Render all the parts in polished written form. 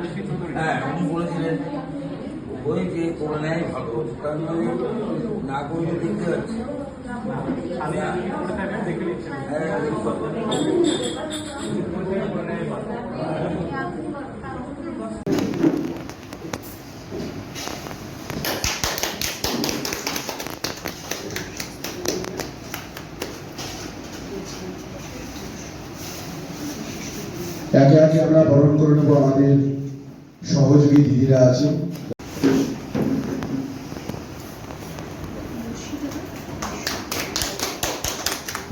হ্যাঁ উনি বলেছিলেন ওই যে করে নেয় ভালো, তার মানে না করলে দেখতে পাচ্ছি। একে একে আমরা বরণ করে নেব আমাদের সহযোগী দিদিরা আছে।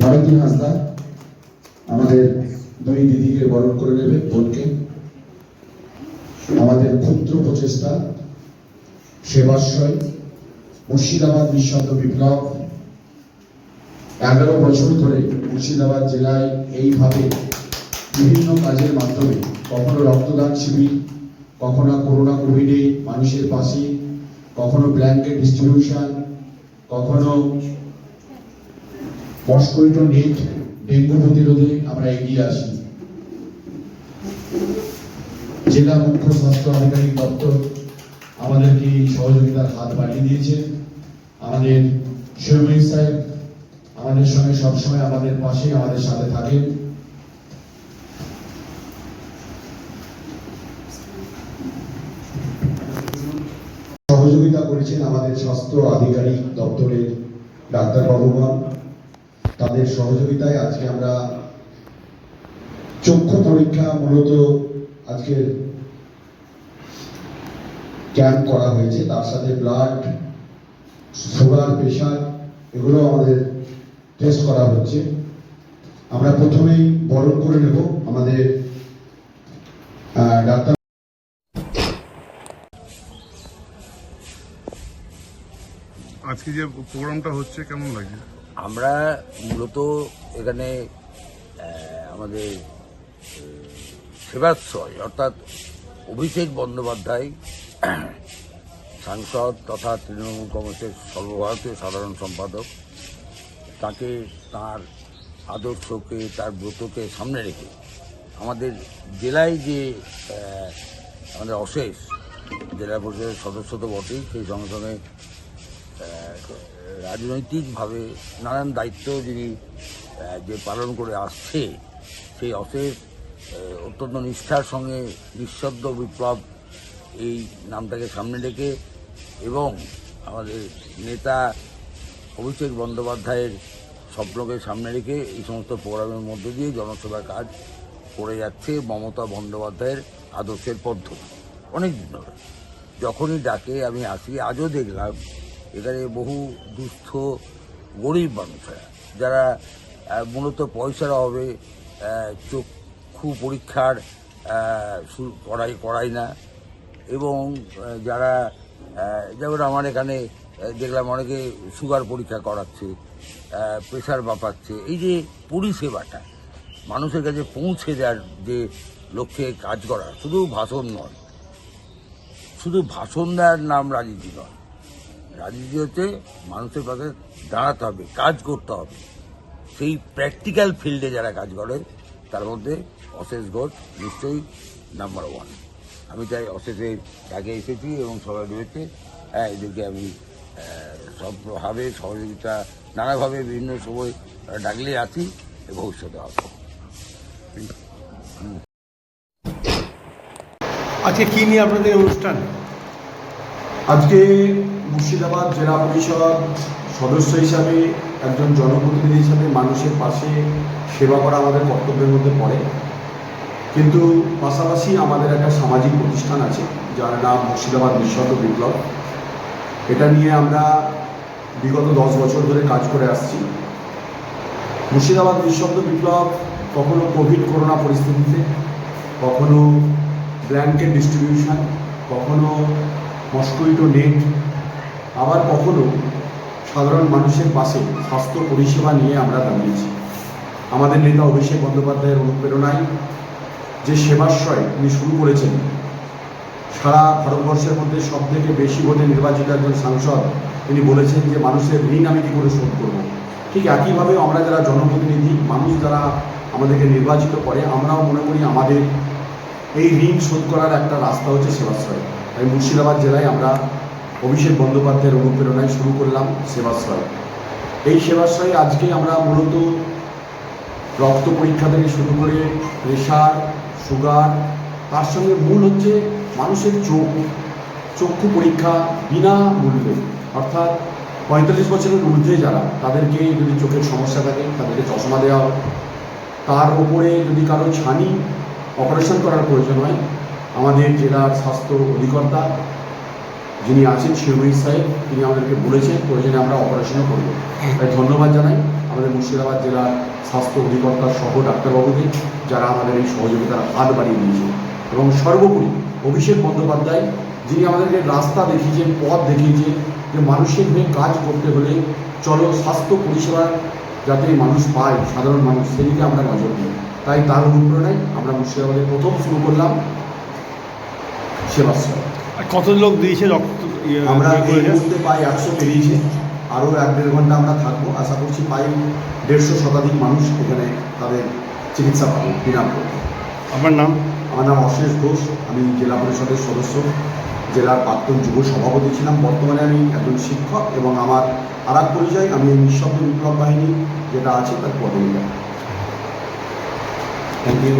ভারতী হাসদা আমাদের দুই দিদিকে বরণ করে নেবে, বোনকে। আমাদের ক্ষুদ্র প্রচেষ্টা সেবাশ্রয় মুর্শিদাবাদ নিঃশব্দ বিপ্লব 11 বছর ধরে মুর্শিদাবাদ জেলায় এইভাবে বিভিন্ন কাজের মাধ্যমে, কখনো রক্তদান শিবির, কখনো করোনা কোভিডে মানুষের পাশে, কখনো ব্ল্যাঙ্কেট ডিস্ট্রিবিউশন, কখনো মস্কুইটো নেট, ডেঙ্গু প্রতিরোধে আমরা এগিয়ে আসি। জেলা মুখ্য স্বাস্থ্য আধিকারিক দপ্তর আমাদেরকে এই সহযোগিতার হাত বাড়িয়ে দিয়েছেন। আমাদের শিরোমণি সাহেব আমাদের সঙ্গে সবসময় আমাদের পাশে, আমাদের সাথে থাকেন। সহযোগিতা করেছেন আমাদের স্বাস্থ্য আধিকারিক দপ্তরের ডাক্তারবাবুগণ। তাদের সহযোগিতায় আজকে আমরা চক্ষু পরীক্ষা মূলত আজকে ক্যাম্প করা হয়েছে, তার সাথে ব্লাড, সুগার, প্রেশার এগুলো আমাদের টেস্ট করা হচ্ছে। আমরা প্রথমেই বরণ করে নেব আমাদের ডাক্তার। আজকে যে প্রোগ্রামটা হচ্ছে কেমন লাগে? আমরা মূলত এখানে আমাদের সেবাশ্রয় অর্থাৎ অভিষেক বন্দ্যোপাধ্যায় সাংসদ তথা তৃণমূল কংগ্রেসের সর্বভারতীয় সাধারণ সম্পাদক, তাকে তার আদর্শকে, তার ব্রতকে সামনে রেখে আমাদের জেলায় যে আমাদের অশেষ জেলা পরিষদের সদস্য তো বটেই, সেই সঙ্গে সঙ্গে রাজনৈতিকভাবে নানান দায়িত্ব যিনি যে পালন করে আসছে, সেই অশেষ অত্যন্ত নিষ্ঠার সঙ্গে নিঃশব্দ বিপ্লব এই নামটাকে সামনে রেখে এবং আমাদের নেতা অভিষেক বন্দ্যোপাধ্যায়ের স্বপ্নকে সামনে রেখে এই সমস্ত প্রোগ্রামের মধ্য দিয়ে জনসেবার কাজ করে যাচ্ছে মমতা বন্দ্যোপাধ্যায়ের আদর্শের পদ্ধতি। অনেক দিন ধরে যখনই ডাকে আমি আসি। আজও দেখলাম এখানে বহু দুস্থ গরিব মানুষেরা, যারা মূলত পয়সার অভাবে চক্ষু পরীক্ষার করাই না, এবং যারা যেমন আমার এখানে দেখলাম অনেকে সুগার পরীক্ষা করাচ্ছে, প্রেশার মাপাচ্ছে। এই যে পরিষেবাটা মানুষের কাছে পৌঁছে দেওয়ার যে লক্ষ্যে কাজ করা, শুধু ভাষণ নয়, শুধু ভাষণ দেওয়ার নাম রাজনীতি নয়। রাজনীতি হচ্ছে মানুষের পাশে দাঁড়াতে হবে, কাজ করতে হবে। সেই প্র্যাকটিক্যাল ফিল্ডে যারা কাজ করে তার মধ্যে অশেষ ঘোষ নিশ্চয়ই নাম্বার 1। আমি তাই অশেষের ডাকে এসেছি এবং সবাই রয়েছে। এদেরকে আমি সবভাবে সহযোগিতা নানাভাবে বিভিন্ন সময় ডাকলে আছি, ভবিষ্যতে আসবো। আজকে কি নিয়ে আপনাদের অনুষ্ঠান? আজকে মুর্শিদাবাদ জেলা পরিষদ সদস্য হিসাবে, একজন জনপ্রতিনিধি হিসাবে মানুষের পাশে সেবা করা আমাদের কর্তব্যের মধ্যে পড়ে। কিন্তু পাশাপাশি আমাদের একটা সামাজিক প্রতিষ্ঠান আছে যার নাম মুর্শিদাবাদ নিঃশব্দ বিপ্লব। এটা নিয়ে আমরা বিগত 10 বছর ধরে কাজ করে আসছি। মুর্শিদাবাদ নিঃশব্দ বিপ্লব কখনো কোভিড করোনা পরিস্থিতিতে, কখনো ব্ল্যাঙ্কেট ডিস্ট্রিবিউশন, কখনো মস্কুইটো নেট, আবার কখনো সাধারণ মানুষের পাশে স্বাস্থ্য পরিষেবা নিয়ে আমরা দাঁড়িয়েছি। আমাদের নেতা অভিষেক বন্দ্যোপাধ্যায়ের অনুপ্রেরণায় যে সেবাশ্রয় তিনি শুরু করেছেন, সারা ভারতবর্ষের মধ্যে সবথেকে বেশি ভোটে নির্বাচিত একজন সাংসদ, তিনি বলেছেন যে মানুষের ঋণ আমি কী করে শোধ করব। ঠিক একইভাবে আমরা যারা জনপ্রতিনিধি, মানুষ যারা আমাদেরকে নির্বাচিত করে, আমরাও মনে করি আমাদের এই ঋণ শোধ করার একটা রাস্তা হচ্ছে সেবাশ্রয়। তাই মুর্শিদাবাদ জেলায় আমরা অভিষেক বন্দ্যোপাধ্যায়ের অনুপ্রেরণায় শুরু করলাম সেবাশ্রয়। এই সেবাশ্রয়ে আজকে আমরা মূলত রক্ত পরীক্ষা থেকে শুরু করে প্রেশার, সুগার, তার সঙ্গে মূল হচ্ছে মানুষের চক্ষু পরীক্ষা বিনা মূল্যে, অর্থাৎ 45 বছরের ঊর্ধ্বে যারা, তাদেরকে যদি চোখের সমস্যা থাকে তাদেরকে চশমা দেওয়া হয়। তার উপরে যদি কারো ছানি অপারেশন করার প্রয়োজন হয়, আমাদের জেলার স্বাস্থ্য অধিকর্তা যিনি আছেন শিরোমণি সাহেব, তিনি আমাদেরকে বলেছেন প্রয়োজনে আমরা অপারেশনও করব। তাই ধন্যবাদ জানাই আমাদের মুর্শিদাবাদ জেলার স্বাস্থ্য অধিকর্তা সহ ডাক্তারবাবুদের, যারা আমাদের এই সহযোগিতার হাত বাড়িয়ে দিয়েছে। এবং সর্বোপরি অভিষেক বন্দ্যোপাধ্যায়, যিনি আমাদেরকে রাস্তা দেখিয়েছেন, পথ দেখিয়েছেন যে মানুষের হয়ে কাজ করতে হলে চলো স্বাস্থ্য পরিষেবা যাতে মানুষ পায়, সাধারণ মানুষ, সেদিকে আমরা নজর দিই। তাই তার অনুপ্রেরণায় আমরা মুর্শিদাবাদে প্রথম শুরু করলাম সেবাশ্রয়। আর কত লোক দিয়েছে রক্ত? আমরা এই মুহূর্তে প্রায় 100 পেরিয়েছে, আরও 1-1.5 ঘন্টা আমরা থাকবো। আশা করছি প্রায় 150 শতাধিক মানুষ এখানে তাদের চিকিৎসা পাবেন বিনামূল্যে। আপনার নাম? আমার নাম অশেষ ঘোষ, আমি জেলা পরিষদের সদস্য, জেলার প্রাক্তন যুব সভাপতি ছিলাম। বর্তমানে আমি একজন শিক্ষক এবং আমার আর এক পরিচয়, আমি নিঃশব্দ বিপ্লব বাহিনী যেটা আছে তার কোঅর্ডিনেটর। Thank you.